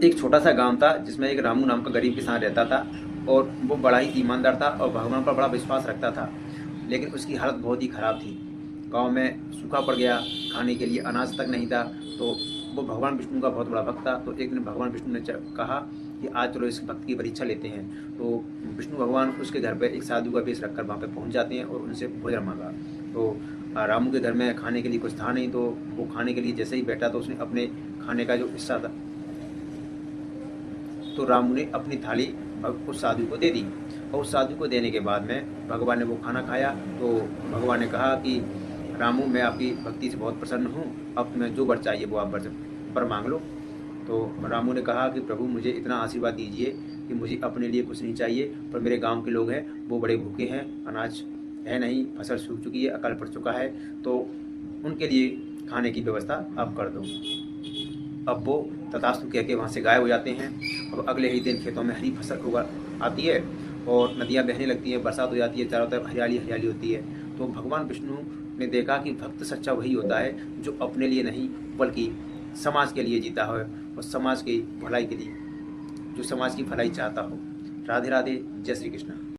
एक छोटा सा गांव था जिसमें एक रामू नाम का गरीब किसान रहता था और वो बड़ा ही ईमानदार था और भगवान पर बड़ा विश्वास रखता था। लेकिन उसकी हालत बहुत ही ख़राब थी। गांव में सूखा पड़ गया, खाने के लिए अनाज तक नहीं था। तो वो भगवान विष्णु का बहुत बड़ा भक्त था। तो एक दिन भगवान विष्णु ने कहा कि आज चलो इस भक्त की परीक्षा लेते हैं। तो विष्णु भगवान उसके घर पर एक साधु का वेश रखकर वहाँ पर पहुँच जाते हैं और उनसे भोजन मांगा। तो रामू के घर में खाने के लिए कुछ था नहीं। तो वो खाने के लिए जैसे ही बैठा तो उसने अपने खाने का जो हिस्सा था तो रामू ने अपनी थाली उस साधु को दे दी। और उस साधु को देने के बाद में भगवान ने वो खाना खाया। तो भगवान ने कहा कि रामू, मैं आपकी भक्ति से बहुत प्रसन्न हूँ, अब तुम्हें जो वर चाहिए वो आप वर मांग लो। तो रामू ने कहा कि प्रभु, मुझे इतना आशीर्वाद दीजिए कि मुझे अपने लिए कुछ नहीं चाहिए, पर मेरे गांव के लोग हैं वो बड़े भूखे हैं, अनाज है नहीं, फसल सूख चुकी है, अकाल पड़ चुका है, तो उनके लिए खाने की व्यवस्था आप कर दो। अब वो तथास्तु कह के वहाँ से गायब हो जाते हैं। और अगले ही दिन खेतों में हरी फसल उगा आती है और नदियाँ बहने लगती हैं, बरसात हो जाती है, चारों तरफ हरियाली हरियाली होती है। तो भगवान विष्णु ने देखा कि भक्त सच्चा वही होता है जो अपने लिए नहीं बल्कि समाज के लिए जीता है और समाज की भलाई के लिए, जो समाज की भलाई चाहता हो। राधे राधे, जय श्री कृष्ण।